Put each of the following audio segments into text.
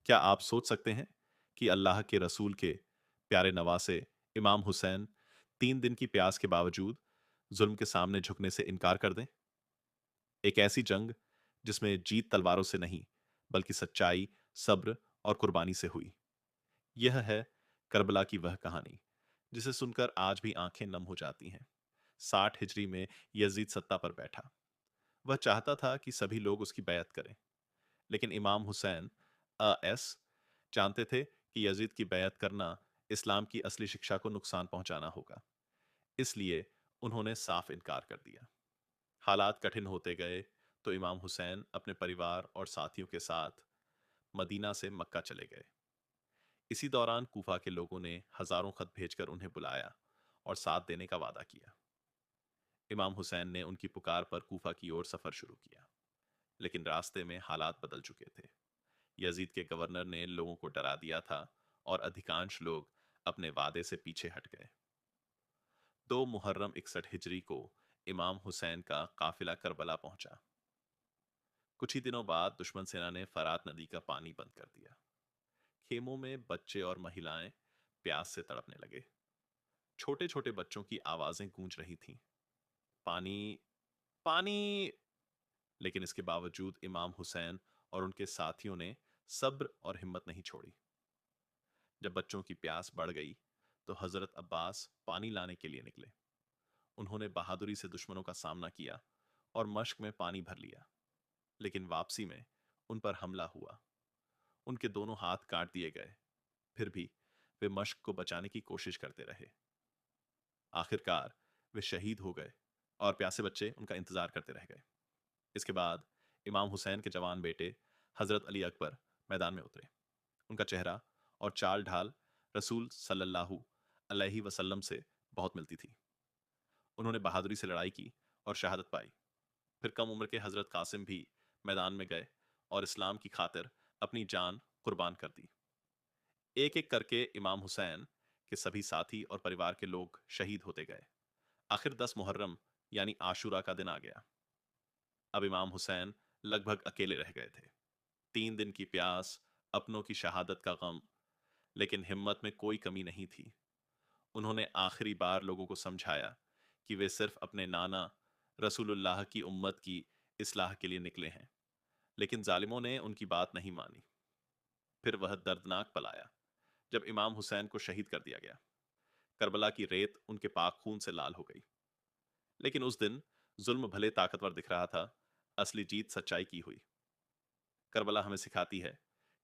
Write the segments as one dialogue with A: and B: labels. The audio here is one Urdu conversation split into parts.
A: کیا آپ سوچ سکتے ہیں کہ اللہ کے رسول کے پیارے نواسے امام حسین 3 دن کی پیاس کے باوجود ظلم کے سامنے جھکنے سے انکار کر دیں؟ ایک ایسی جنگ جس میں جیت تلواروں سے نہیں بلکہ سچائی، صبر اور قربانی سے ہوئی۔ یہ ہے کربلا کی وہ کہانی جسے سن کر آج بھی آنکھیں نم ہو جاتی ہیں۔ 60 ہجری میں یزید سطح پر بیٹھا۔ وہ چاہتا تھا کہ سبھی لوگ اس کی بیعت کریں، لیکن امام حسین ایس جانتے تھے کہ یزید کی بیعت کرنا اسلام کی اصلی شکشا کو نقصان پہنچانا ہوگا۔ اس لیے انہوں نے صاف انکار کر دیا۔ حالات کٹھن ہوتے گئے تو امام حسین اپنے پریوار اور ساتھیوں کے ساتھ مدینہ سے مکہ چلے گئے۔ اسی دوران کوفہ کے لوگوں نے ہزاروں خط بھیج کر انہیں بلایا اور ساتھ دینے کا وعدہ کیا۔ امام حسین نے ان کی پکار پر کوفہ کی اور سفر شروع کیا، لیکن راستے میں حالات بدل چکے تھے۔ یزید کے گورنر نے لوگوں کو ڈرا دیا تھا اور ادھیکانش لوگ اپنے وعدے سے پیچھے ہٹ گئے۔ 2 محرم 61 ہجری کو امام حسین کا قافلہ کربلا پہنچا۔ کچھ ہی دنوں بعد دشمن سینا نے فرات ندی کا پانی بند کر دیا۔ خیموں میں بچے اور مہیلائیں پیاس سے تڑپنے لگے۔ چھوٹے چھوٹے بچوں کی آوازیں گونج رہی تھیں، پانی، پانی! لیکن اس کے باوجود امام حسین اور ان کے ساتھیوں نے صبر اور ہمت نہیں چھوڑی۔ جب بچوں کی پیاس بڑھ گئی تو حضرت عباس پانی لانے کے لیے نکلے۔ انہوں نے بہادری سے دشمنوں کا سامنا کیا اور مشق میں پانی بھر لیا، لیکن واپسی میں ان پر حملہ ہوا۔ ان کے دونوں ہاتھ کاٹ دیے گئے، پھر بھی وہ مشق کو بچانے کی کوشش کرتے رہے۔ آخر کار وہ شہید ہو گئے اور پیاسے بچے ان کا انتظار کرتے رہ گئے۔ اس کے بعد امام حسین کے جوان بیٹے حضرت علی اکبر میدان میں اترے۔ ان کا چہرہ اور چال ڈھال رسول صلی اللہ علیہ وسلم سے بہت ملتی تھی۔ انہوں نے بہادری سے لڑائی کی اور شہادت پائی۔ پھر کم عمر کے حضرت قاسم بھی میدان میں گئے اور اسلام کی خاطر اپنی جان قربان کر دی۔ ایک ایک کر کے امام حسین کے سبھی ساتھی اور پریوار کے لوگ شہید ہوتے گئے۔ آخر 10 محرم یعنی عاشورہ کا دن آ گیا۔ اب امام حسین لگ بھگ اکیلے رہ گئے تھے۔ 3 دن کی پیاس، اپنوں کی شہادت کا غم، لیکن ہمت میں کوئی کمی نہیں تھی۔ انہوں نے آخری بار لوگوں کو سمجھایا کہ وہ صرف اپنے نانا رسول اللہ کی امت کی اصلاح کے لیے نکلے ہیں، لیکن ظالموں نے ان کی بات نہیں مانی۔ پھر وہ دردناک پل آیا جب امام حسین کو شہید کر دیا گیا۔ کربلا کی ریت ان کے پاک خون سے لال ہو گئی۔ لیکن اس دن ظلم بھلے طاقتور دکھ رہا تھا، اصلی جیت سچائی کی ہوئی۔ کربلا ہمیں سکھاتی ہے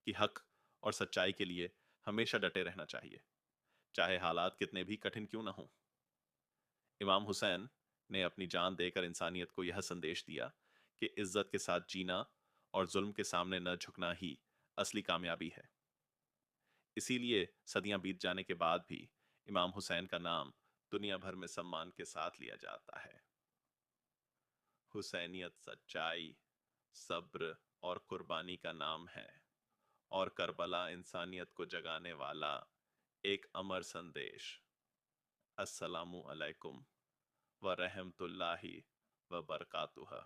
A: کہ حق اور سچائی کے لیے ہمیشہ ڈٹے رہنا چاہیے، چاہے حالات کتنے بھی کٹھن کیوں نہ ہوں۔ امام حسین نے اپنی جان دے کر انسانیت کو یہ سندیش دیا کہ عزت کے ساتھ جینا اور ظلم کے سامنے نہ جھکنا ہی اصلی کامیابی ہے۔ اسی لیے صدیاں بیت جانے کے بعد بھی امام حسین کا نام دنیا بھر میں سمان کے ساتھ لیا جاتا ہے۔ حسینیت سچائی، صبر اور قربانی کا نام ہے، اور کربلا انسانیت کو جگانے والا ایک امر سندیش۔ السلام علیکم ورحمۃ اللہ وبرکاتہ۔